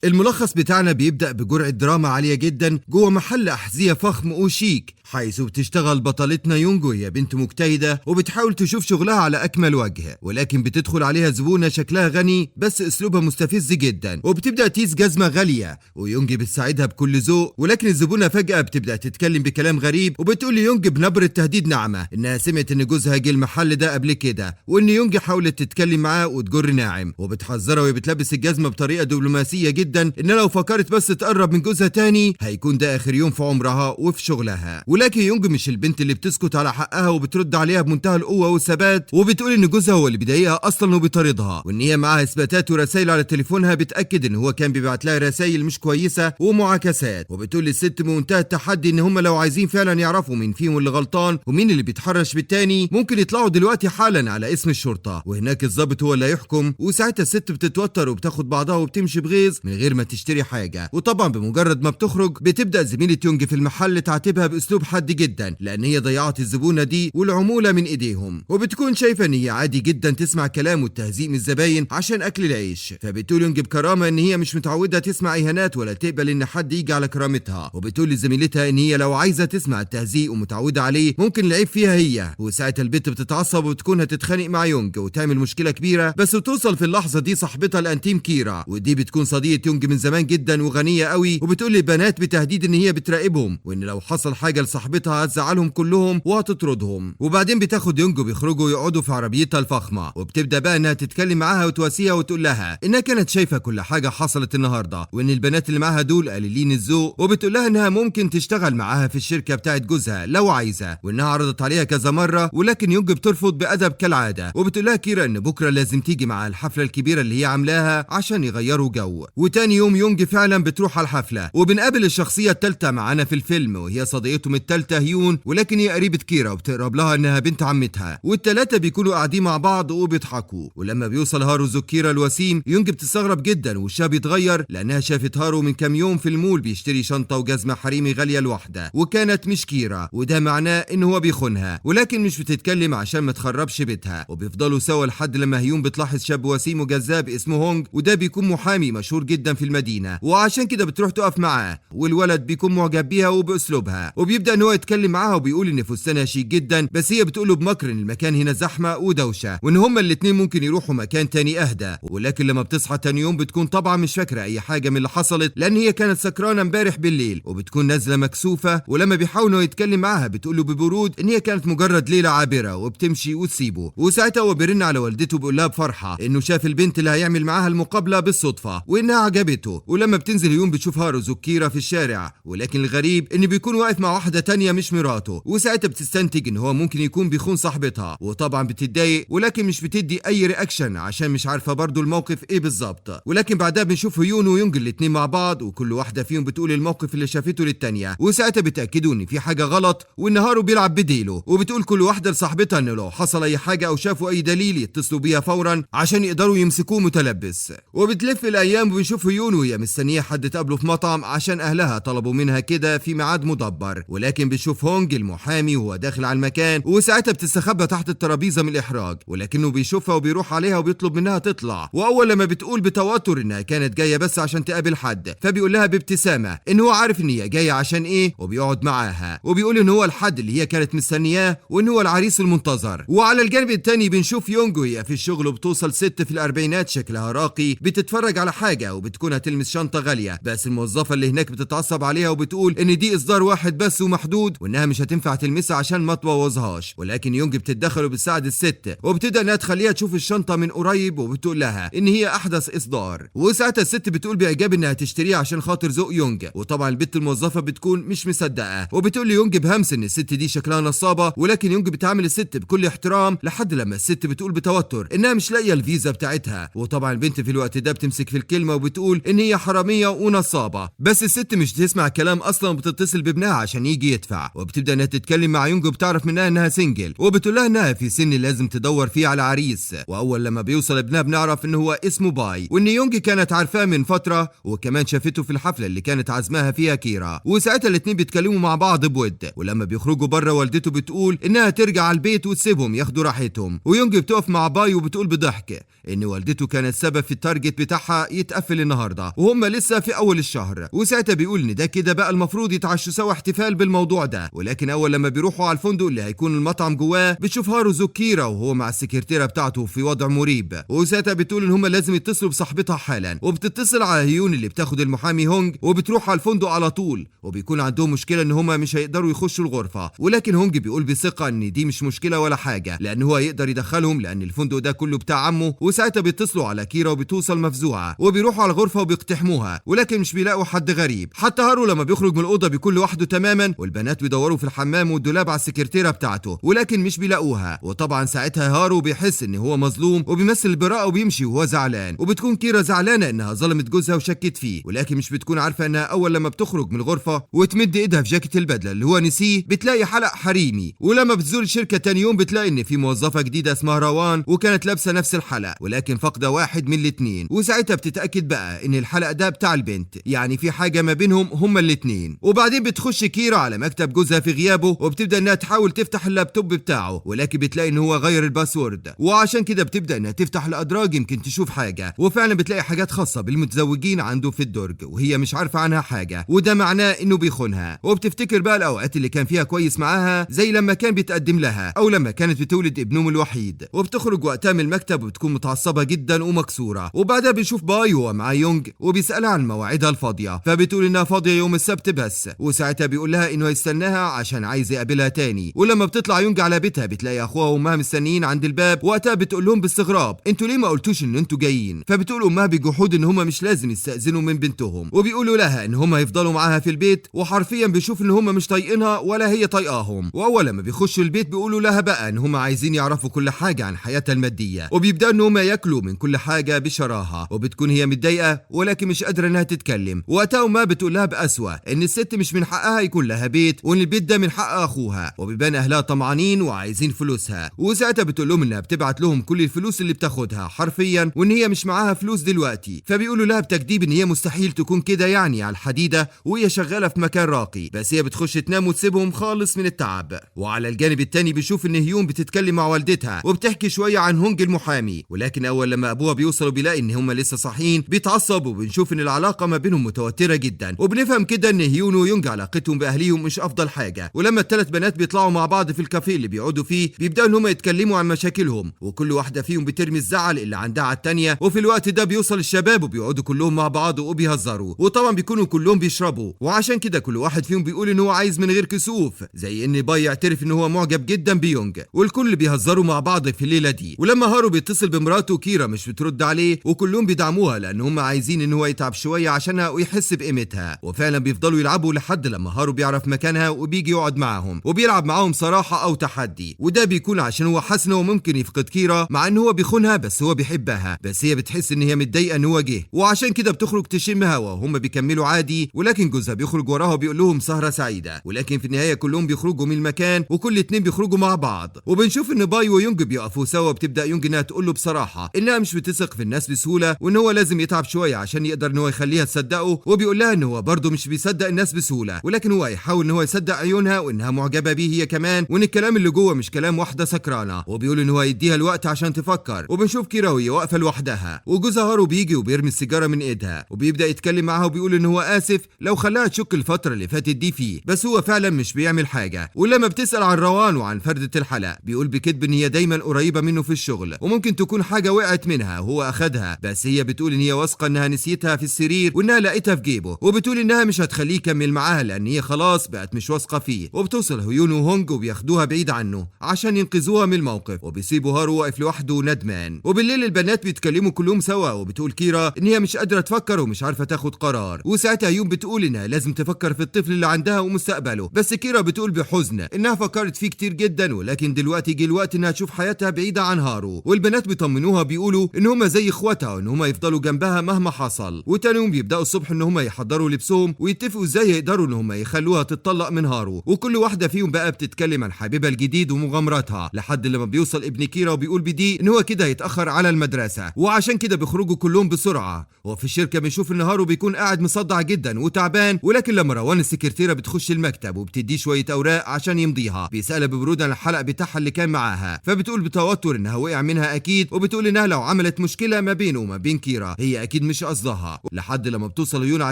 الملخص بتاعنا بيبدأ بجرعة دراما عالية جدا جوه محل أحذية فخم وشيك، حيث بتشتغل بطلتنا يونجو. هي بنت مجتهدة وبتحاول تشوف شغلها على أكمل وجه، ولكن بتدخل عليها زبونة شكلها غني بس أسلوبها مستفز جدا، وبتبدأ تقيس جزمة غالية ويونج بتساعدها بكل ذوق. ولكن الزبونة فجأة بتبدأ تتكلم بكلام غريب وبتقول ليونج بنبرة تهديد ناعمة إنها سمعت إن جوزها جه المحل ده قبل كده، وإن يونج حاولت تتكلم معاه وتجر ناعم، وبتحذرها وهي بتلبس الجزمة بطريقة دبلوماسية جدا إن لو فكرت بس تقرب من جوزها تاني هيكون ده آخر يوم في عمرها وفي شغلها. ولكن يونج مش البنت اللي بتسكت على حقها وبترد عليها بمنتهى القوة والثبات، وبتقول إن جوزها هو اللي بيضايقها أصلا وبيطاردها، وإن هي معاها إثباتات ورسائل على تليفونها بتأكد إن هو كان بيبعت لها رسائل مش كويسة ومعاكسات. وبتقول للست بمنتهى التحدي إن هم لو عايزين فعلا يعرفوا مين فيهم اللي غلطان ومين اللي بيتحرش بالتاني ممكن يطلعوا دلوقتي حالا على اسم الشرطة، وهناك الضابط هو اللي هيحكم. وساعتها الست بتتوتر وبتاخد بعضها وبتمشي بغيظ من غير ما تشتري حاجة. وطبعا بمجرد ما بتخرج بتبدأ زميلة يونج في المحل تعاتبها بأسلوب حاد جدا لأن هي ضيعت الزبونة دي والعمولة من إيديهم، وبتكون شايفة إن هي عادي جدا تسمع كلام والتهزيء من الزباين عشان أكل العيش. فبتقول يونج بكرامة إن هي مش متعودة تسمع إهانات ولا تقبل إن حد يجي على كرامتها، وبتقول لزميلتها إن هي لو عايزة تسمع التهزيء ومتعودة عليه ممكن العيب فيها هي. وساعتها البت بتتعصب وبتكون هتتخانق مع يونج وتعمل مشكلة كبيرة، بس توصل في اللحظة دي صاحبتها الأنتيم كيرا، ودي بتكون صديقة يونج من زمان جدا وغنية قوي، وبتقول للبنات بتهديد ان هي بتراقبهم وان لو حصل حاجه لصاحبتها هتزعلهم كلهم وهتطردهم. وبعدين بتاخد يونج وبيخرجوا ويقعدوا في عربيتها الفخمه، وبتبدا بقى انها تتكلم معاها وتواسيها وتقول لها انها كانت شايفه كل حاجه حصلت النهارده، وان البنات اللي معاها دول قليلين الذوق، وبتقول لها انها ممكن تشتغل معاها في الشركه بتاعت جوزها لو عايزه، وانها عرضت عليها كذا مره ولكن يونج بترفض بادب كالعاده. وبتقول لها كيرا ان بكره لازم تيجي مع الحفله الكبيره اللي هي عاملاها عشان يغيروا جو. وتاني يوم يونج فعلا بتروح على الحفله، وبنقابل الشخصيه الثالثه معانا في الفيلم وهي صديقتهم الثالثه هيون، ولكن هي قريبه كيرا وبتقرب لها انها بنت عمتها، والثلاثه بيكونوا قاعدين مع بعض وبيضحكوا. ولما بيوصل هارو زوكيرا الوسيم يونج بتستغرب جدا وشها بيتغير لانها شافت هارو من كام يوم في المول بيشتري شنطه وجزمه حريمي غاليه لوحده وكانت مش كيرا، وده معناه ان هو بيخونها، ولكن مش بتتكلم عشان ما تخربش بيتها. وبيفضلوا سوا لحد لما هيون بتلاحظ شاب وسيم وجذاب اسمه هونج، وده بيكون محامي مشهور جدا في المدينه، وعشان كده بتروح تقف معاه، والولد بيكون معجب بيها وباسلوبها، وبيبدا ان هو يتكلم معاها وبيقول ان فستانها شيك جدا، بس هي بتقول له بمكر ان المكان هنا زحمه ودوشه وان هما الاثنين ممكن يروحوا مكان تاني اهدى. ولكن لما بتصحى تاني يوم بتكون طبعا مش فاكره اي حاجه من اللي حصلت لان هي كانت سكرانه امبارح بالليل، وبتكون نازله مكسوفه. ولما بيحاول انه يتكلم معاها بتقول له ببرود ان هي كانت مجرد ليله عابره وبتمشي وتسيبه. وساعتها هو بيرن على والدته بيقول لها بفرحه انه شاف البنت اللي هيعمل معاها المقابله بالصدفه وانها عجبته. ولما بتنزل يوم بتشوف هارو زوكيرا في الشارع، ولكن الغريب ان بيكون واقف مع واحده تانية مش مراته، وساعتها بتستنتج ان هو ممكن يكون بيخون صاحبتها، وطبعا بتتضايق ولكن مش بتدي اي رياكشن عشان مش عارفه برضو الموقف ايه بالظبط. ولكن بعدها بنشوف هيون ويونج الاتنين مع بعض وكل واحده فيهم بتقول الموقف اللي شافته للتانية، وساعتها بتاكدوا ان في حاجه غلط وان هارو بيلعب بديله، وبتقول كل واحده لصاحبتها انه لو حصل اي حاجه او شافوا اي دليل يتصلوا بيها فورا عشان يقدروا يمسكوه متلبس. وبتلف الايام وبنشوف هيون وهي مستنيه حد تقابله في مطعم عشان اهلها طلبوا منها كده في ميعاد مدبر، ولكن بتشوف هونج المحامي وهو داخل على المكان، وساعتها بتستخبى تحت الترابيزه من الاحراج، ولكنه بيشوفها وبيروح عليها وبيطلب منها تطلع. واول لما بتقول بتوتر انها كانت جايه بس عشان تقابل حد، فبيقول لها بابتسامه ان هو عارف ان هي جايه عشان ايه، وبيقعد معاها وبيقول ان هو الحد اللي هي كانت مستنياه وان هو العريس المنتظر. وعلى الجانب التاني بنشوف يونج وهي في الشغل، وبتوصل ست في الاربعينات شكلها راقي بتتفرج على حاجه وبتكون هتلمس شنطه غاليه، بس الموظفه اللي هناك بتتعصب عليها وبتقول ان دي اصدار واحد بس ومحدود وانها مش هتنفع تلمسها عشان ما تبوظهاش. ولكن يونج بتتدخل وبتساعد الست وبتبدا انها تخليها تشوف الشنطه من قريب، وبتقول لها ان هي احدث اصدار. وساعتها الست بتقول باعجاب انها تشتريها عشان خاطر ذوق يونج، وطبعا البت الموظفه بتكون مش مصدقه وبتقول ليونج بهمس ان الست دي شكلها نصابه، ولكن يونج بتعامل الست بكل احترام لحد لما الست بتقول بتوتر انها مش لاقيه الفيزا بتاعتها. وطبعا البنت في الوقت ده بتمسك في الكلمه وبتقول ان هي حراميه ونصابه، بس الست مش تسمع كلام اصلا وبتتصل بابنها عشان يجي يدفع. وبتبدا انها تتكلم مع يونج وبتعرف منها انها سنجل، وبتقول لها انها في سن لازم تدور فيه على عريس. واول لما بيوصل ابنها بنعرف ان هو اسمه باي، وان يونج كانت عارفاه من فتره وكمان شافته في الحفله اللي كانت عازماها فيها كيرا. وساعتها الاتنين بيتكلموا مع بعض بود، ولما بيخرجوا بره والدته بتقول انها ترجع على البيت وتسيبهم ياخدوا راحتهم. ويونج بتقف مع باي وبتقول بضحك ان والدته كانت سبب في التارجت بتاعها يتقفل النهارده وهم لسه في اول الشهر. وساعتها بيقول ان ده كده بقى المفروض يتعشوا سوا احتفال بالموضوع ده. ولكن اول لما بيروحوا على الفندق اللي هيكون المطعم جواه بتشوف هارو كيرا وهو مع السكرتيره بتاعته في وضع مريب. وساعتها بتقول ان هم لازم يتصلوا بصاحبتها حالا، وبتتصل على هيون اللي بتاخد المحامي هونج وبتروح على الفندق على طول. وبيكون عندهم مشكله ان هم مش هيقدروا يخشوا الغرفه، ولكن هونج بيقول بثقه ان دي مش مشكله ولا حاجه لان هو يقدر يدخلهم لان الفندق ده كله بتاع عمه. وساعتها بيتصلوا على كيرا وبتوصل مفزوعه وبيروحوا على الغرفه وبيقتحموها، ولكن مش بيلاقوا حد غريب. حتى هارو لما بيخرج من الاوضه بيكون لوحده تماما، والبنات بيدوروا في الحمام والدولاب على السكرتيره بتاعته ولكن مش بيلاقوها. وطبعا ساعتها هارو بيحس ان هو مظلوم وبيمثل البراءه وبيمشي وهو زعلان. وبتكون كيرا زعلانه انها ظلمت جوزها وشكت فيه، ولكن مش بتكون عارفه انها اول لما بتخرج من الغرفه وتمد ايدها في جاكيت البدله اللي هو نسيه بتلاقي حلق حريمي. ولما بتزور الشركه تاني يوم بتلاقي ان في موظفه جديده اسمها روان وكانت لابسه نفس الحلق ولكن فاقده واحد من الاثنين. وساعتها بتتاكد بقى ان الحلق ده بتاع البنت، يعني في حاجه ما بينهم هما الاثنين. وبعدين بتخش كيرا على مكتب جوزها في غيابه وبتبدا انها تحاول تفتح اللابتوب بتاعه ولكن بتلاقي ان هو غير الباسورد، وعشان كده بتبدا انها تفتح الادراج يمكن تشوف حاجه. وفعلا بتلاقي حاجات خاصه بالمتزوجين عنده في الدرج وهي مش عارفه عنها حاجه، وده معناه انه بيخونها. وبتفتكر بقى الاوقات اللي كان فيها كويس معاها زي لما كان بيتقدم لها او لما كانت بتولد ابنهم الوحيد. وبتخرج وقتها من المكتب وبتكون متعصبه جدا ومكسوره. وبعدها بنشوف باي وهو مع يونج وبيسالها عن مواعيدها الفاضيه، فبتقول انها فاضيه يوم السبت بس. وساعتها بيقول لها انه هيستناها عشان عايز يقابلها تاني. ولما بتطلع يونج على بيتها بتلاقي اخوها وامها مستنيين عند الباب. وقتها بتقول لهم باستغراب انتوا ليه ما قلتوش ان انتوا جايين؟ فبتقول امها بجحود ان هم مش لازم يستاذنوا من بنتهم، وبيقولوا لها ان هم هيفضلوا معاها في البيت. وحرفيا بيشوف ان هم مش طايقينها ولا هي طايقاهم. واول لما بيخشوا البيت بيقولوا لها بقى ان هم عايزين يعرفوا كل حاجه عن حياتها الماديه، وبيبداوا ان هم ياكلوا من كل حاجه بشراهه. وبتكون هي متضايقه ولكن مش قادره انها تتكلم. وقتها امها بتقول لها بقسوه ان الست مش من حقها يكون لها بيت وان البيت ده من حق اخوها، وبيبان اهلها طمعانين وعايزين فلوسها. وساعتها بتقول لهم انها بتبعت لهم كل الفلوس اللي بتاخدها حرفيا وان هي مش معاها فلوس دلوقتي. فبيقولوا لها بتكذيب ان هي مستحيل تكون كده يعني على الحديده وهي شغاله في مكان راقي، بس هي بتخش تنام وتسيبهم خالص من التعب. وعلى الجانب التاني بيشوف ان هيون بتتكلم مع والدتها وبتحكي شويه عن هونج المحامي، ولكن اول لما ابوها بيوصل وبيلاقي ان هم لسه صاحيين بيتعصب. وبنشوف ان العلاقه ما بينهم متوتره جدا، وبنفهم كده ان هيون ويونج علاقتهم باهليهم مش افضل حاجه. ولما الثلاث بنات بيطلعوا مع بعض في الكافيه اللي بيقعدوا فيه بيبداوا ان هم يتكلموا عن مشاكلهم، وكل واحده فيهم بترمي الزعل اللي عندها على الثانيه. وفي الوقت ده بيوصل الشباب وبيقعدوا كلهم مع بعض وبيهزروا، وطبعا بيكونوا كلهم بيشربوا. وعشان كده كل واحد فيهم بيقول ان هو عايز من غير كسوف، زي ان باي يعترف ان هو معجب جدا بيونج. والكل بيهزروا مع بعض في الليله دي. ولما هارو بيتصل بمراته كيرا مش بترد عليه، وكلهم بيدعموها لان هم عايزين ان هو يتعب شويه عشانها ويحس بقيمتها. وفعلا بيفضلوا يلعبوا لحد لما هارو بيعرف مكانها وبيجي يقعد معاهم وبيلعب معاهم صراحه او تحدي. وده بيكون عشان هو حاسس ان هو ممكن يفقد كيرا مع ان هو بيخونها بس هو بيحبها، بس هي بتحس ان هي متضايقه ان هو جه. وعشان كده بتخرج تشم هوا وهم بيكملوا عادي، ولكن جوزها بيخرج وراها وبيقول لهم سهره سعيده. ولكن في النهايه كلهم بيخرجوا من المكان وكل اتنين بيخرجوا مع بعض. وبنشوف ان باي ويونج بيقفوا سوا. بتبدا يونج انها تقول له بصراحه انها مش بتثق في الناس بسهوله وان هو لازم يتعب شويه عشان يقدر ان هو يخليها تصدقه. وبيقول لها ان هو برضه مش بيصدق الناس بسهوله، ولكن هو هيحاول ان هو يصدق عيونها وانها معجبه بيه هي كمان، وان الكلام اللي جوه مش كلام واحده سكرانه. وبيقول ان هو يديها الوقت عشان تفكر. وبنشوف كيرا وهي واقفه لوحدها وجوزها هارو بيجي وبيرمي السيجاره من ايدها وبيبدا يتكلم معاها وبيقول ان هو اسف لو خلاها تشك الفتره اللي فاتت دي فيه، بس هو فعلا مش بيعمل حاجه. ولما بتسال عن روان وعن فردة الحلق بيقول بكذب ان هي دايما قريبه منه في الشغل وممكن تكون حاجه وقعت منها وهو اخدها، بس هي بتقول ان هي واثقه انها نسيتها في السرير وانها لقيتها في جيبه. وبتقول انها مش هتخليه يكمل معاها لان هي خلاص بقت مش واثقه فيه. وبتوصل هيون وهونج وبياخدوها بعيد عنه عشان ينقذوها من الموقف، وبيسيبوا هارو واقف لوحده ندمان. وبالليل البنات بيتكلموا كلهم سوا، وبتقول كيرا ان هي مش قادره تفكر ومش عارفه تاخد قرار. وساعتها هيون بتقول انها لازم تفكر في الطفل اللي عندها ومستقبله، بس كيرا بتقول بحزن انها فكرت فيه كتير جدا ولكن دلوقتي جه الوقت انها تشوف حياتها بعيده عن هارو. والبنات بيطمنوها بيقولوا ان هما زي اخواتها وان هما يفضلوا جنبها مهما حصل. وتاني يوم بيبداوا الصبح ان هما يحضروا لبسهم ويتفقوا ازاي يقدروا ان هما يخلوها تتطلق من هارو، وكل واحده فيهم بقى بتتكلم عن حبيبها الجديد ومغامراتها، لحد لما بيوصل ابن كيرا وبيقول بدي ان هو كده هيتاخر على المدرسه، وعشان كده بيخرجوا كلهم بسرعه. وفي الشركه بنشوف ان هارو بيكون قاعد مصدع جدا وتعبان، ولكن لما روان السكرتيره بتخش المكتب وبتديه شويه اوراق عشان يمضيها، بيسالها ببرود عن الحلق بتاعها اللي كان معاها، فبتقول بتوتر انها وقع منها اكيد، وبتقول انها لو عملت مشكله ما بينه وما بين كيرا هي اكيد مش قصدها. لحد لما بتوصل يون على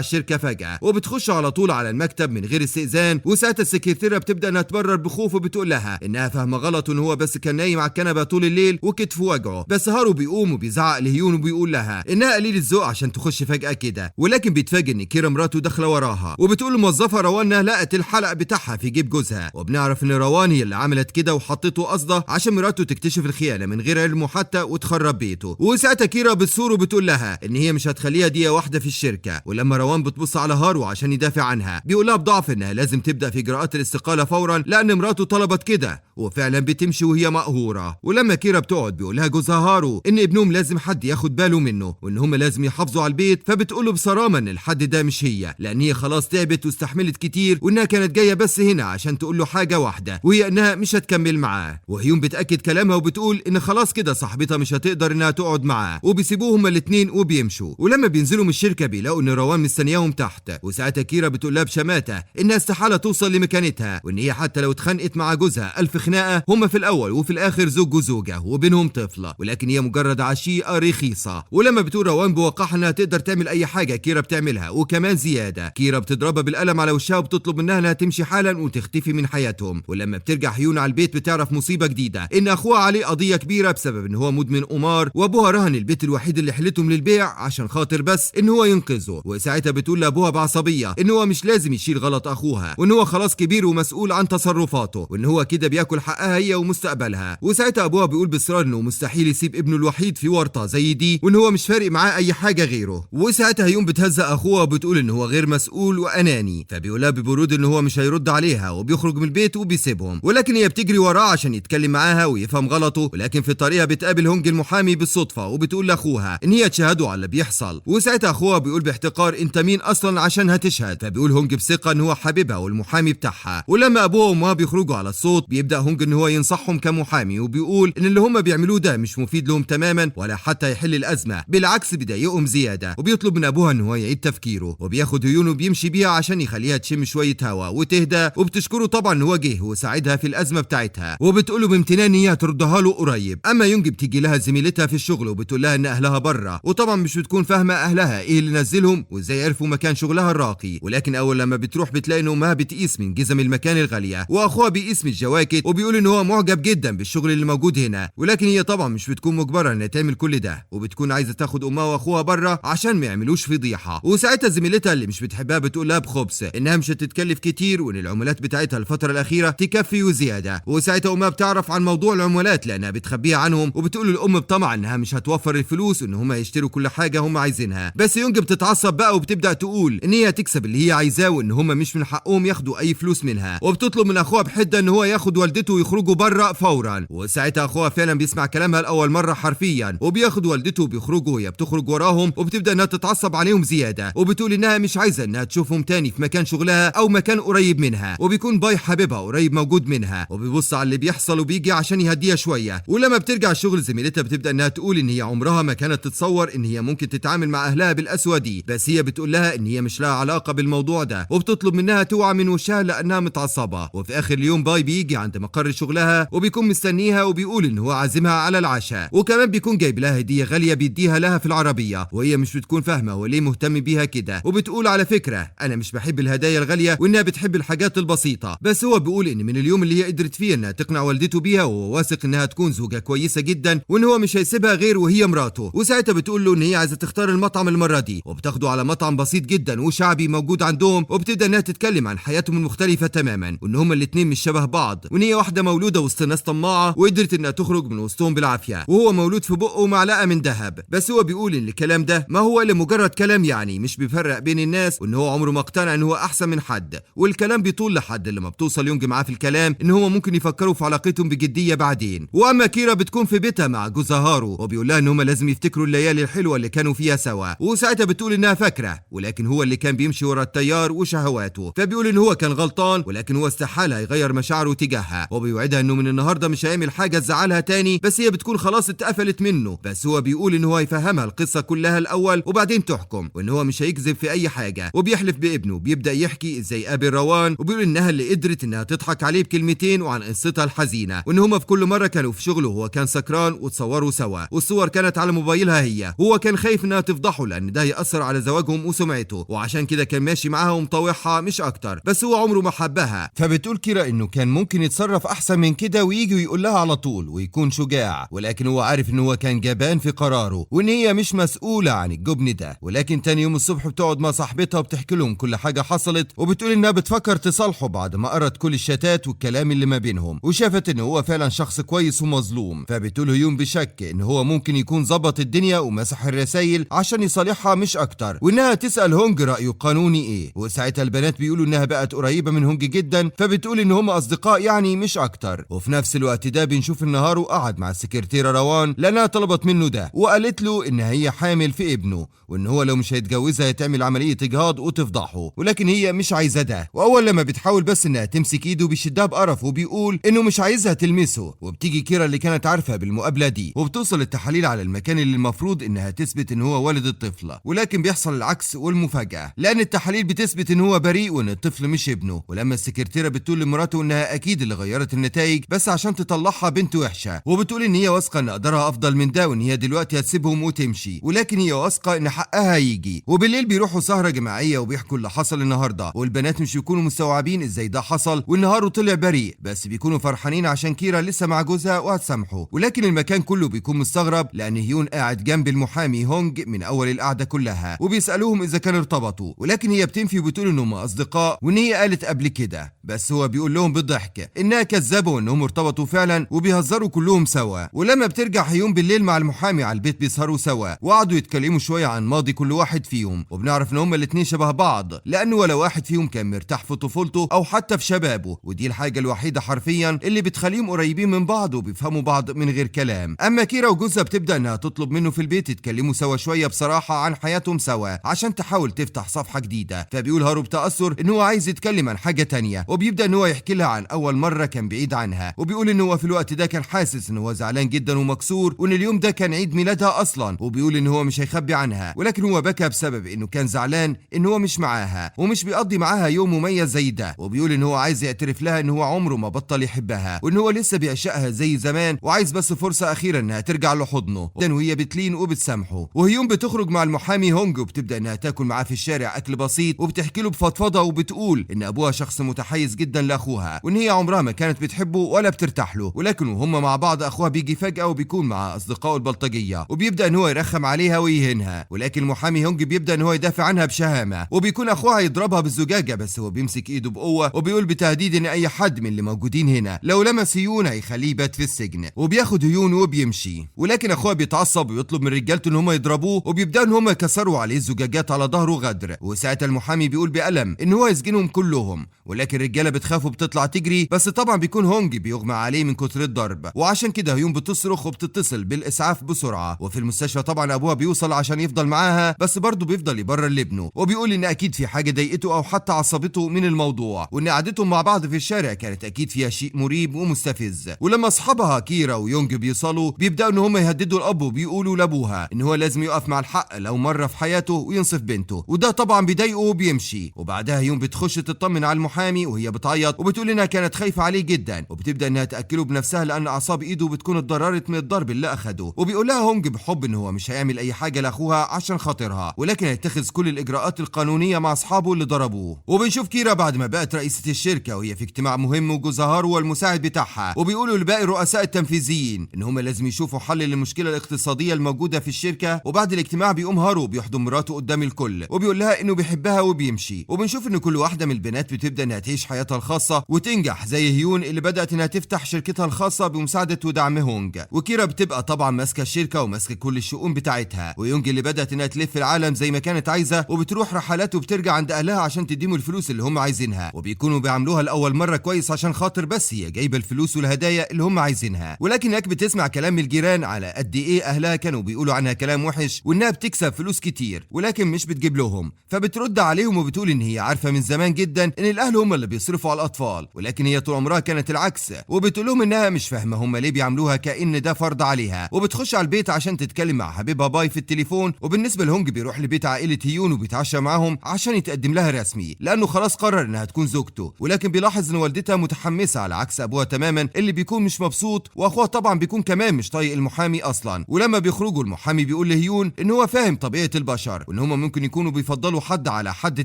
الشركه فجاه وبتخش على طول على المكتب من غير استئذان، وساعتها السكرتيره بتبدا انها تبرر بخوف وبتقول لها انها فاهمه غلط وان هو بس كان نايم على الكنبه طول الليل وكتفه وجعه. بس هارو بيقوم وبيزعق لهيون وبيقول لها انها قليل الذوق عشان تخش فجاه كده، ولكن بيتفاجئ ان كيرا مراته داخله وراها، وبتقول لموظفه روان انها لقت الحلق بتاعها في جيب جوزها، وبنعرف ان روان هي اللي عملت كده وحطته قصده عشان مراته تكتشف الخيانه من غير علمه حتى وتخرب بيته. وساعتها كيرا بتصور وبتقول لها ان هي مش هتخليها دقيقه واحده في الشركه. ولما روان بتبص على هارو عشان يدافع عنها بيقول لها بضعف انها لازم تبدا في اجراءات الاستقاله فورا لان مراته طلبت كده، وفعلا بتمشي وهي مقهوره. ولما كيرا بتقعد بيقول لها جوزها هارو ان ابنهم لازم حد ياخد باله منه وان هم لازم يحافظوا على البيت، فبتقول له بصرامه ان الحد ده مش هي، لان هي خلاص تعبت واستحملت كتير، وانها كانت جايه بس هنا عشان تقول له حاجه واحده وهي انها مش هتكمل معاه. وهيون بتاكد كلامها وبتقول ان خلاص كده صاحبتها مش هتقدر انها تقعد معاه، وبيسيبوه هما الاثنين وبيمشوا. ولما بينزلوا من الشركه بيلاقوا ان روان مستنياهم تحت، وساعتها كيرا بتقول لها بشماته انها استحاله توصل لمكانتها، وان هي حتى لو اتخانقت مع جوزها 1000 خناقه هما في الاول وفي الاخر زوج وزوجه وبينهم طفله، ولكن هي مجرد عشيقه رخيصه. ولما بتقول روان بوقاحه انها تقدر تعمل اي حاجه كيرا بتعملها وكمان زياده، كيرا بتضربها بالقلم على وشها وبتطلب منها انها تمشي حالا وتختفي من حياتهم. ولما بترجع هيون على البيت بتعرف مصيبه جديده، ان اخوها عليه قضيه كبيره بسبب ان هو مدمن قمار، وابوها رهن البيت الوحيد اللي حلتهم للبيع عشان خاطر بس ان هو ينقذه. وساعتها بتقول لابوها بعصبيه ان هو مش لازم يشيل غلط اخوها، وان هو خلاص كبير ومسؤول عن تصرفاته، وان هو كده بياكل حقها هي ومستقبلها. وساعتها ابوها بيقول باصرار انه مستحيل يسيب ابنه الوحيد في ورطه زي دي، وان هو مش فارق معاه اي حاجه غيره. وساعتها هيون بتهزق اخوها وبتقول ان هو غير مسؤول واناني، فبيقولها ببرود ان هو مش هيرد عليها وبيخرج من البيت وبيسيبهم. ولكن هي بتجري وراه عشان يتكلم معاها ويفهم غلطه، ولكن في طريقها بتقابل هونج المحامي بالصدفه وبتقول لاخوها ان هي تشهده على اللي بيحصل. وساعتها اخوها بيقول باحتقار انت مين اصلا عشان هتشهد، فبيقول هونج بثقه ان هو حبيبها والمحامي بتاعها. ولما ابوها وامها بيخرجوا على الصوت بيبدا هونج ان هو ينصحهم كمحامي، وبيقول ان اللي هم بيعملوه ده مش مفيد لهم تماما ولا حتى يحل الازمه، بالعكس بيضايقهم زياده، وبيطلب من ابوها ان هو يعيد تفكيره. وبياخد هيون وبيمشي بيها عشان يخليها تشم شويه هوا وتهدى، وبتشكره طبعا ان هو جه وساعدها في الازمه بتاعتها، وبتقول له بامتنان ان هي تردها له قريب. اما يونج بتيجي لها زميلتها في الشغل وبتقول لها ان اهلها بره، وطبعا مش بتكون فاهمه اهلها ايه اللي نزلهم وازاي عرفوا مكان شغلها الراقي. ولكن اول لما بتروح بتلاقي ان امها بتقيس من جزم المكان الغاليه، واخوها بيقيس من الجواكت وبيقول ان هو معجب جدا بالشغل اللي موجود هنا. ولكن هي طبعا مش بتكون مجبره انها تعمل كل ده، وبتكون عايزه تاخد امها واخوها بره عشان ما يعملوش فضيحه. وساعتها زميلتها اللي مش بتحبها بتقول لها بخبث انها مش هتتكلف كتير وان العمولات بتاعتها الفتره الاخيره تكفي وزياده. وساعتها امها بتعرف عن موضوع العمولات لانها بتخبيها عنهم، وبتقول للام بطمع انها مش هتوفر الفلوس وان هم يشتروا كل حاجه هم عايزينها. بس يونج بتتعصب بقى وبتبدا تقول ان هي هتكسب اللي هي عايزاه وان هم مش من حقهم ياخدوا اي فلوس منها، وبتطلب من اخوها بحده ان هو ياخد والدته ويخرجوا بره فورا. وساعتها اخوها فعلا بيسمع كلامها لاول مره حرفيا، وبياخد والدته وبيخرجوا وهي بتخرج وراهم، وبتبدا انها تتعصب عليهم زياده، وبتقول انها مش عايزه انها تشوفهم تاني في مكان شغلها او مكان قريب منها. وبيكون باي حبيبها قريب موجود منها، وبيبص على اللي بيحصل وبيجي عشان يهديها شويه. ولما بترجع الشغل زميلتها بتبدا انها تقول ان هي عمرها ما كانت تتصور ان هي ممكن تتعامل مع اهلها بالقسوه دي، بس هي بتقول لها ان هي مش لها علاقه بالموضوع ده، وبتطلب منها توعى من وشها لانها متعصبه. وفي اخر اليوم باي بيجي عند مقر شغلها وبيكون مستنيها وبيقول ان هو عازمها على العشاء، وكمان بيكون جايب لها هديه غاليه بيديها لها في العربيه، وهي مش بتكون فاهمه هو ليه مهتم بيها كده. وبتقول على فكره انا مش بحب الهدايا الغاليه وانها بتحب الحاجات البسيطه، بس هو بيقول ان من اليوم اللي هي قدرت فيه انها تقنع والدته بيها وهو واثق انها تكون زوجه كويسه جدا وان هو مش هيسيبها غير وهي مراته. وساعتها بتقول له ان هي عايزه تختار المطعم المره دي، وبتاخده على مطعم بسيط جدا وشعبي موجود عندهم، وبتبدا انها تتكلم عن حياتهم المختلفه تماما وان هما الاثنين مش شبه بعض، وان هي واحده مولوده وسط ناس طماعه وقدرت انها تخرج من وسطهم بالعافيه، وهو مولود في بقه معلقه من ذهب. بس هو بيقول ان الكلام ده ما هو الا مجرد كلام، يعني مش بيفرق بين الناس، وان هو عمره ما اقتنع ان هو احسن من حد. والكلام بيطول لحد لما بتوصل يونج معاه في الكلام ان هو ممكن يفكروا في علاقتهم بجديه بعدين. واما كيرا بتكون في بيتها مع جوزها هارو، وبيقول لها ان هما لازم يفتكروا الليالي الحلوه اللي كانوا فيها سوا، وساعتها بتقول انها فاكره، ولكن هو اللي كان بيمشي ورا التيار وشهواته. فبيقول فبيقول ان هو كان غلطان، ولكن هو استحالة يغير مشاعره تجاهها، وبيوعدها انه من النهارده مش هيعمل حاجة تزعلها تاني، بس هي بتكون خلاص اتقفلت منه. بس هو بيقول ان هو هيفهمها القصة كلها الاول وبعدين تحكم، وان هو مش هيكذب في اي حاجة. وبيحلف بابنه، بيبدأ يحكي ازاي قابل روان، وبيقول انها اللي قدرت انها تضحك عليه بكلمتين وعن قصتها الحزينة، وان هما في كل مرة كانوا في شغله وهو كان سكران وتصوروا سوا، والصور كانت على موبايلها هي، وهو كان خايف انها تفضحه لان ده هيأثر على زواجهم وسمعته، وعشان كده كان ماشي معاها ومطوعها مش اكتر، بس هو عمره ما حبها. فبتقول كيرا انه كان ممكن يتصرف احسن من كده ويجي ويقول لها على طول ويكون شجاع، ولكن هو عارف ان هو كان جبان في قراره، وان هي مش مسؤولة عن الجبن ده. ولكن تاني يوم الصبح بتقعد مع صاحبتها وبتحكي لهم كل حاجة حصلت، وبتقول انها بتفكر تصالحه بعد ما قرت كل الشتات والكلام اللي ما بينهم، وشافت ان هو فعلا شخص كويس ومظلوم. فبتقول هيون بشك ان هو ممكن يكون ظبط الدنيا ومسح الرسايل عشان يصالحها مش اكتر، وانها تسأل هونج رأيه القانوني ايه. وساعتها البنات بيقولوا انها بقت قريبة من هونج جدا، فبتقول ان هم اصدقاء يعني مش اكتر. وفي نفس الوقت ده بنشوف ان هارو قعد مع السكرتيرة روان لانها طلبت منه ده، وقالت له ان هي حامل في ابنه، وان هو لو مش هيتجوزها هتعمل عملية اجهاض وتفضحه، ولكن هي مش عايزة ده. واول لما بتحاول بس انها تمسك ايده بيشدها بقرف وبيقول انه مش عايزها تلمسه. وبتيجي كيرا اللي كانت عارفة بالمقابلة دي، وبتوصل التحاليل على المكان اللي المفروض انها تثبت ان هو والد الطفلة، ولكن بيحصل العكس والمفاجأة، لان التحاليل بتثبت ان هو بريء وان الطفل مش ابنه. ولما السكرتيرة بتقول لمراته انها اكيد اللي غيرت النتائج بس عشان تطلعها بنت وحشة، وبتقول ان هي واثقة ان قدرها افضل من ده، وان هي دلوقتي هتسيبهم وتمشي، ولكن هي واثقة ان حقها يجي. وبالليل بيروحوا سهرة جماعية وبيحكوا اللي حصل النهاردة، والبنات مش بيكونوا مستوعبين ازاي ده حصل وان هارو طلع بريء، بس بيكونوا فرحانين عشان كيرا لسه مع جوزها وهتسامحه. ولكن المكان كله بيكون مستغرب لان هيون قاعد جنب المحامي هونج من اول القعدة كلها، وبيسألوهم اذا كانوا ارتبطوا، ولكن هي بتنفي وبتقول انهم اصدقاء وان هي قالت قبل كده، بس هو بيقول لهم بالضحك انها كذابة وانهم ارتبطوا فعلا، وبيهزروا كلهم سوا. ولما بترجع هيون بالليل مع المحامي على البيت بيسهروا سوا، وقعدوا يتكلموا شوية عن ماضي كل واحد فيهم، وبنعرف ان هما الاتنين شبه بعض لانه ولا واحد فيهم كان مرتاح في طفولته او حتى في شبابه، ودي الحاجة الوحيدة حرفيا اللي بتخليهم قريبين من بعض وبيفهموا بعض من غير كلام. اما كيرا وجوزها بتبدأ انها تطلب منه في البيت يتكلموا سوا شوية بصراحة عن حياتهم سوا عشان تحاول تفتح صفحة جديدة. فبيقول هارو بتأثر ان هو عايز يتكلم عن حاجة تانية، وبيبدأ ان هو يحكي لها عن اول مرة كان بعيد عنها، وبيقول ان هو في الوقت ده كان حاسس ان هو زعلان جدا ومكسور، وان اليوم ده كان عيد ميلادها اصلا، وبيقول ان هو مش هيخبي عنها، ولكن هو بكى بسبب انه كان زعلان ان هو مش معاها ومش بيقضي معاها يوم مميز زي ده. وبيقول ان هو عايز يعترف لها ان هو عمره ما بطل يحبها، وان هو لسه بيعشقها زي زمان، وعايز بس فرصة اخيرة انها ترجع لحضنه، وهي بتلين وبتسامحه. وهيون بتخرج مع المحامي هونج وبتبدأ انها تاكل معاه في الشارع اكل بسيط، وبتحكي له بفضفضة وبتقول ان ابوها شخص متحيز جدا لاخوها، وان هي عمرها ما كانت بتحبه ولا بترتاح له، ولكن وهم مع بعض اخوها بيجي فجأة وبيكون مع اصدقائه البلطجية، وبيبدأ ان هو يرخم عليها ويهينها، ولكن المحامي هونج بيبدأ ان هو يدافع عنها بشهامة، وبيكون اخوها يضربها بالزجاجة، بس هو بيمسك ايده بقوة وبيقول بتهديد ان اي حد من اللي موجودين هنا لو لمس هيون هيخليه يبات في السجن، وبياخد هيون وبيمشي. ولكن اخوها بيتعصب ويطلب من رجالته ان هم يضربوه، وبيبدأوا ان هم يكسروا عليه الزجاجات على ظهره غدر. وساعتها المحامي بيقول بألم ان هو يسجنهم كلهم، ولكن الرجاله بتخاف وبتطلع تجري، بس طبعا بيكون هونج بيغمى عليه من كتر الضرب، وعشان كده هيون بتصرخ وبتتصل بالاسعاف بسرعه. وفي المستشفى طبعا ابوها بيوصل عشان يفضل معاها، بس برضه بيفضل يبرر لابنه، وبيقول ان اكيد في حاجه ضايقته او حتى عصبته من الموضوع، وان قعدتهم مع بعض في الشارع كانت اكيد فيها شيء مريب ومستفز. ولما اصحابها كيرا ويونج بيوصلوا بيبداوا ان هم يهددوا الاب وبيقولوا لابوها ان هو لازم يقف مع الحق لو مره في حياته وينصف بنته، وده طبعا بيضايقه وبيمشي. وبعدها هيون بتخش تطمن على المحامي وهي بتعيط، وبتقول انها كانت خايفه عليه جدا، وبتبدا انها تاكله بنفسها لان اعصاب ايده بتكون اتضررت من الضرب اللي اخده. وبيقول لها هونج بحب ان هو مش هيعمل اي حاجه لاخوها عشان خاطرها، ولكن هيتخذ كل الاجراءات القانونيه مع اصحابه اللي ضربوه. وبنشوف كيرا بعد ما بقت رئيسه الشركه وهي في اجتماع مهم وجوزها هارو والمساعد بتاعها، وبيقولوا لباقي الرؤساء التنفيذيين ان هم لازم يشوفوا حل للمشكله الاقتصاديه الموجوده في الشركه. وبعد الاجتماع بيقوم هارو بيحضن مراته قدام الكل وبيقول لها انه بيحبها وبيمشي. وبنشوف ان كل واحده من البنات بتبدا انها تعيش حياتها الخاصه وتنجح، زي هيون اللي بدات انها تفتح شركتها الخاصه بمساعده ودعم هونج، وكيرا بتبقى طبعا ماسكه الشركه وماسكه كل الشؤون بتاعتها، ويونج اللي بدات انها تلف العالم زي ما كانت عايزه وبتروح رحلات وبترجع عند اهلها عشان تديهم الفلوس اللي هم عايزينها، وبيكونوا بيعملوها لاول مره كويس عشان خاطر بس هي جايبه الفلوس والهدايا اللي هم عايزينها. ولكن هناك بتسمع كلام من الجيران على قد ايه اهلها كانوا بيقولوا عنها كلام وحش، وانها بتكسب فلوس كتير ولكن مش بتجيب لهم، فبترد عليهم وبتقول ان هي عارفه من من زمان جدا ان الاهل هم اللي بيصرفوا على الاطفال، ولكن هي طول عمرها كانت العكس، وبتقول لهم انها مش فاهمه هم ليه بيعملوها كأن ده فرض عليها. وبتخش على البيت عشان تتكلم مع حبيبها باي في التليفون. وبالنسبه لهونج بيروح لبيت عائله هيون وبيتعشى معاهم عشان يتقدم لها رسمي لانه خلاص قرر انها تكون زوجته. ولكن بيلاحظ ان والدتها متحمسه على عكس ابوها تماما اللي بيكون مش مبسوط، واخوها طبعا بيكون كمان مش طايق المحامي اصلا. ولما بيخرجوا المحامي بيقول لهيون ان هو فاهم طبيعه البشر وان هم ممكن يكونوا بيفضلوا حد على حد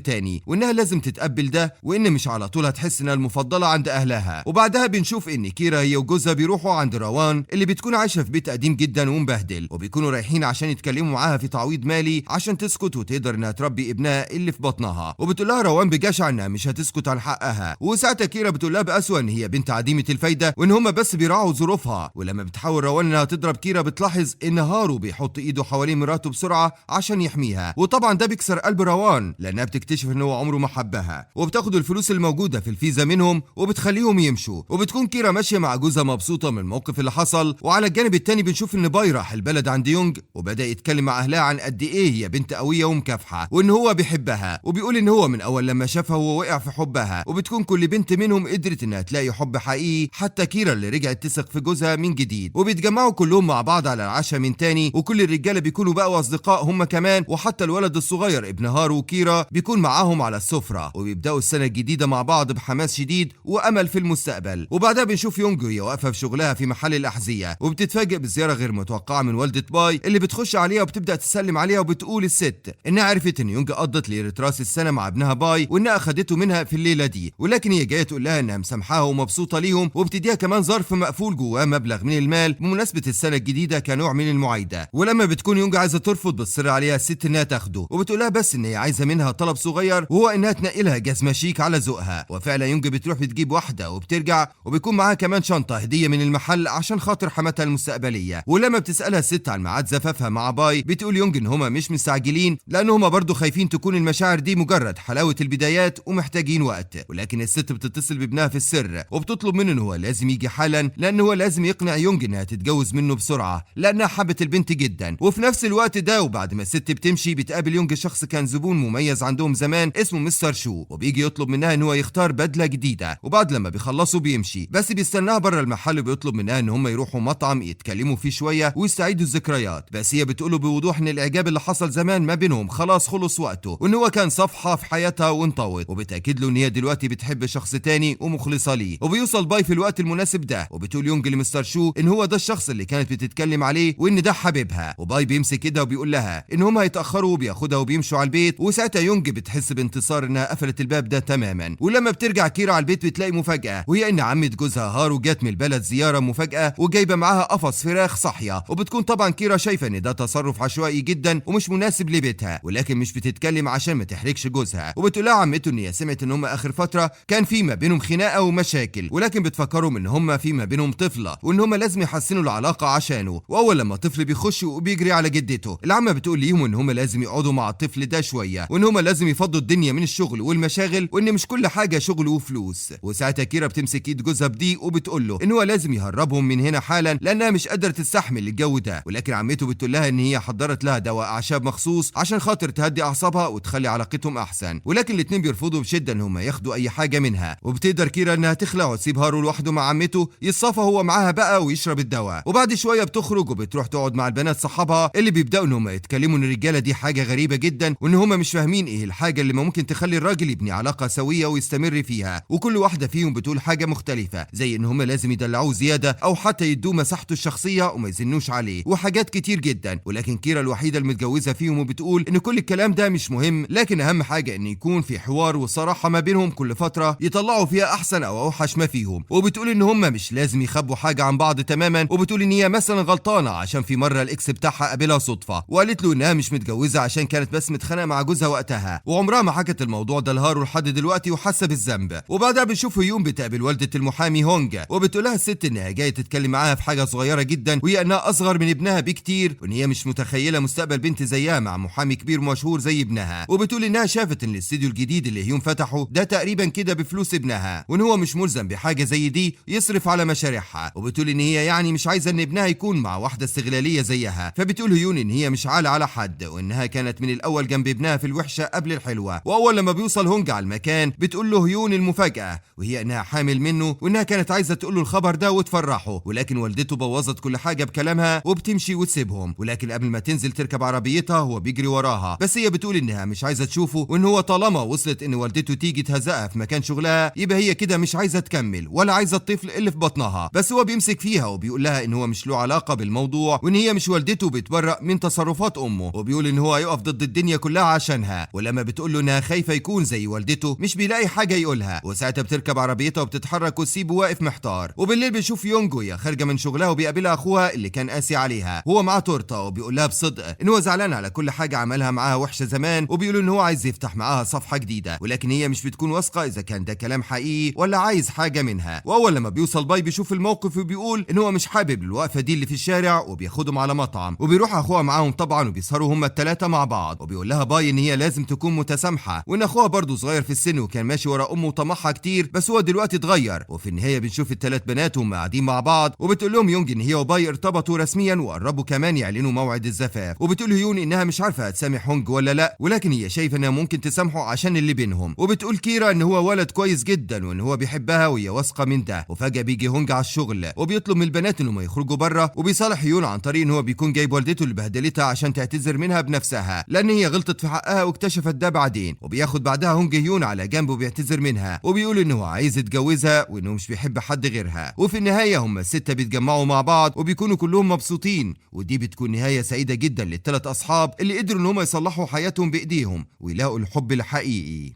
تاني، وانها لازم تتقبل ده، وان مش على طول هتحس انها المفضله عند اهلها. وبعدها بنشوف ان كيرا هي وجوزها بيروحوا عند روان اللي بتكون عايشه في بيت قديم جدا ومبهدل، وبيكونوا رايحين عشان يتكلموا معاها في تعويض مالي عشان تسكت وتقدر انها تربي ابنها اللي في بطنها. وبتقول لها روان بجشع انها مش هتسكت عن حقها. وساعتها كيرا بتقول لها بأسوأ ان هي بنت عديمه الفايده وان هم بس بيراعوا ظروفها. ولما بتحاول روان انها تضرب كيرا بتلاحظ ان هارو بيحط ايده حوالين مراته بسرعه عشان يحميها، وطبعا ده بيكسر قلب روان لانها بتكتشف ان هو عمره ما حبها. وبتاخد الفلوس الموجوده في الفيزا منهم وبتخليهم يمشوا. وبتكون كيرا ماشيه مع جوزها مبسوطه من الموقف اللي حصل. وعلى الجانب التاني بنشوف ان باي راح البلد عند يونج وبدا يتكلم مع اهلها عن قد ايه هي بنت قويه ومكافحه وان هو بيحبها، وبيقول ان هو من اول لما شافها هو وقع في حبها. وبتكون كل بنت منهم قدرت انها تلاقي حب حقيقي، حتى كيرا اللي رجعت تثق في جوزها من جديد. وبيتجمعوا كلهم مع بعض على العشاء من تاني، وكل الرجاله بيكونوا بقوا اصدقاء هم كمان، وحتى الولد الصغير ابن هارو وكيرا بيكون معاهم على السفره. وبيبداوا السنه الجديده مع بعض بحماس شديد وامل في المستقبل. وبعدها بنشوف يونج وهي واقفه في شغلها في محل الاحذيه، وبتتفاجئ بزياره غير متوقعه من والده باي اللي بتخش عليها وبتبدا تسلم عليها. وبتقول الست انها عرفت ان يونج قضت ليله راس السنه مع ابنها باي وانها اخدته منها في الليله دي، ولكن هي جايه تقول لها انها مسامحاها ومبسوطه ليهم، وبتديها كمان ظرف مقفول جواه مبلغ من المال بمناسبه السنه الجديده كنوع من المعايده. ولما بتكون يونج عايزه ترفض بتصر عليها الست انها تاخده، وبتقول لها بس ان هي عايزه منها طلب صغير وهو انها تنقلها جزمه شيك على ذوقها. وفعلا يونج بتروح بتجيب واحده وبترجع، وبيكون معاها كمان شنطه هديه من المحل عشان خاطر حماتها المستقبليه. ولما بتسالها الست عن ميعاد زفافها مع باي بتقول يونج ان هما مش مستعجلين لان هما برضو خايفين تكون المشاعر دي مجرد حلاوه البدايات ومحتاجين وقت. ولكن الست بتتصل بابنها في السر وبتطلب منه ان هو لازم يجي حالا لان هو لازم يقنع يونج انها تتجوز منه بسرعه لانها حبت البنت جدا. وفي نفس الوقت ده وبعد ما الست بتمشي بتقابل يونج شخص كان زبون مميز عندهم زمان اسمه مستر شو، وبيجي يطلب منها ان هو يختار بدله جديده. وبعد لما بيخلصوا بيمشي، بس بيستناها بره المحل وبيطلب منها ان هم يروحوا مطعم يتكلموا فيه شويه ويستعيدوا الذكريات. بس هي بتقوله بوضوح ان الاعجاب اللي حصل زمان ما بينهم خلاص خلص وقته، وان هو كان صفحه في حياتها وانطوت. وبتاكد له ان هي دلوقتي بتحب شخص تاني ومخلصه ليه. وبيوصل باي في الوقت المناسب ده، وبتقول يونج لمستر شو ان هو ده الشخص اللي كانت بتتكلم عليه وان ده حبيبها. وباي بيمسك كده وبيقول لها ان هم هيتاخروا وبياخدها وبيمشوا على البيت. وساعتها يونج بتحس بانتصار انها قفلت الباب ده تماما. ولما بترجع كيرا على البيت بتلاقي مفاجاه، وهي ان عمه جوزها هارو جات من البلد زياره مفاجاه وجايبه معاها قفص فراخ صاحيه. وبتكون طبعا كيرا شايفه ان ده تصرف عشوائي جدا ومش مناسب لبيتها، ولكن مش بتتكلم عشان ما تحرجش جوزها. وبتقول لها عمته ان هي سمعت ان هم اخر فتره كان في ما بينهم خناقه ومشاكل، ولكن بتفكرهم ان هم في ما بينهم طفله وان هم لازم يحسنوا العلاقه عشانه. واول لما الطفل بيخش وبيجري على جدته، العمه بتقول ليهم ان هم لازم يقعدوا مع الطفل ده شويه وان هم لازم يفضوا الدنيا من الشغل والمشاغل وان مش كل حاجه شغل وفلوس. وساعتها كيرا بتمسك ايد جوزها بضيق وبتقول له ان هو لازم يهربهم من هنا حالا لانها مش قادره تستحمل الجو ده. ولكن عمته بتقول لها ان هي حضرت لها دواء اعشاب مخصوص عشان خاطر تهدي اعصابها وتخلي علاقتهم احسن. ولكن الاتنين بيرفضوا بشده ان هم ياخدوا اي حاجه منها. وبتقدر كيرا انها تخلع وتسيب هارو لوحده مع عمته يتصافى هو معاها بقى ويشرب الدواء. وبعد شويه بتخرج وبتروح تقعد مع البنات صحابها اللي بيبداوا ان هم يتكلموا ان الرجاله دي حاجه غريبه جدا وان هم مش فاهمين ايه الحاجه اللي ممكن تخلي الراجل يبني علاقه سويه ويستمر فيها. وكل واحده فيهم بتقول حاجه مختلفه، زي ان هم لازم يدلعوه زياده او حتى يدوه مساحته الشخصيه وما يزنوش عليه وحاجات كتير جدا. ولكن كيرا الوحيده المتجوزه فيهم وبتقول ان كل الكلام ده مش مهم، لكن اهم حاجه ان يكون في حوار وصراحه ما بينهم كل فتره يطلعوا فيها احسن او اوحش ما فيهم. وبتقول ان هم مش لازم يخبوا حاجه عن بعض تماما. وبتقول ان هي مثلا غلطانه عشان في مره الاكس بتاعها قابلها صدفه وقالت له انها مش متجوزه عشان كانت بس متخانقه مع جوزها وقتها، وعمرها ما حكت الموضوع ده لهارو لحد دلوقتي وحاسه بالذنب. وبعدها بنشوف هيون بتقابل والده المحامي هونج وبتقول لها الست انها جايه تتكلم معاها في حاجه صغيره جدا، وهي انها اصغر من ابنها بكتير وان هي مش متخيله مستقبل بنت زيها مع محامي كبير مشهور زي ابنها. وبتقول انها شافت ان الاستديو الجديد اللي هيون فتحه ده تقريبا كده بفلوس ابنها وان هو مش ملزم بحاجه زي دي يصرف على مشاريعها. وبتقول ان هي يعني مش عايزه ان ابنها يكون مع واحده استغلاليه زيها. فبتقول هيون ان هي مش عالة على حد وانها كانت من الاول جنب ابنها في الوحشه قبل الحلوه. واول لما بيوصل هونج على المكان بتقول له هيون المفاجأة، وهي انها حامل منه وانها كانت عايزة تقول له الخبر ده وتفرحه، ولكن والدته بوظت كل حاجة بكلامها وبتمشي وتسيبهم. ولكن قبل ما تنزل تركب عربيتها هو بيجري وراها، بس هي بتقول انها مش عايزة تشوفه، وان هو طالما وصلت ان والدته تيجي تهزقها في مكان شغلها يبقى هي كده مش عايزة تكمل ولا عايزة الطفل اللي في بطنها. بس هو بيمسك فيها وبيقول لها ان هو مش له علاقة بالموضوع، وان هي مش والدته، بيتبرأ من تصرفات امه، وبيقول ان هو هيقف ضد الدنيا كلها عشانها. ولما بتقول له انها خايفة يكون زي والدته مش بيلاقي حاجة يقولها، وساعتها بتركب عربيتها وبتتحرك وتسيبه واقف محتار. وبالليل بيشوف يونج وهي خارجة من شغلها وبيقابلها اخوها اللي كان قاسي عليها، هو معاه تورته، وبيقول لها بصدق ان هو زعلان على كل حاجة عملها معاها وحشة زمان، وبيقول ان هو عايز يفتح معاها صفحة جديدة، ولكن هي مش بتكون واثقة اذا كان ده كلام حقيقي ولا عايز حاجة منها. واول لما بيوصل باي بيشوف الموقف وبيقول ان هو مش حابب الوقفة دي اللي في الشارع، وبياخدهم على مطعم، وبيروح اخوها معاهم طبعا، وبيسهروا هما الثلاثة مع بعض. وبيقول لها باي ان هي لازم تكون متسامحة، وان اخوها برضه صغير في السن وكان ماشي ورا امه وطمعها كتير، بس هو دلوقتي اتغير. وفي النهاية بنشوف الثلاث بنات وهم قاعدين مع بعض، وبتقول لهم يونج ان هي وباي ارتبطوا رسميا وقربوا كمان يعلنوا موعد الزفاف. وبتقول هيون انها مش عارفة هتسامح هونج ولا لا، ولكن هي شايفة انها ممكن تسامحه عشان اللي بينهم. وبتقول كيرا ان هو ولد كويس جدا وان هو بيحبها وهي واثقة من ده. وفجأة بيجي هونج على الشغل وبيطلب من البنات انهم يخرجوا بره، وبيصالح هيون عن طريق ان هو بيكون جايب والدته اللي بهدلتها عشان تعتذر منها بنفسها، لان هي غلطت في حقها واكتشفت ده بعدين. وبياخد بعدها هونج هيون على جنب وبيعتذر منها، وبيقول ان هو عايز يتجوزها وانه مش بيحب حد غيرها. وفي النهاية هم الستة بيتجمعوا مع بعض وبيكونوا كلهم مبسوطين، ودي بتكون نهاية سعيدة جدا للثلاث اصحاب اللي قدروا ان هم يصلحوا حياتهم بايديهم ويلاقوا الحب الحقيقي.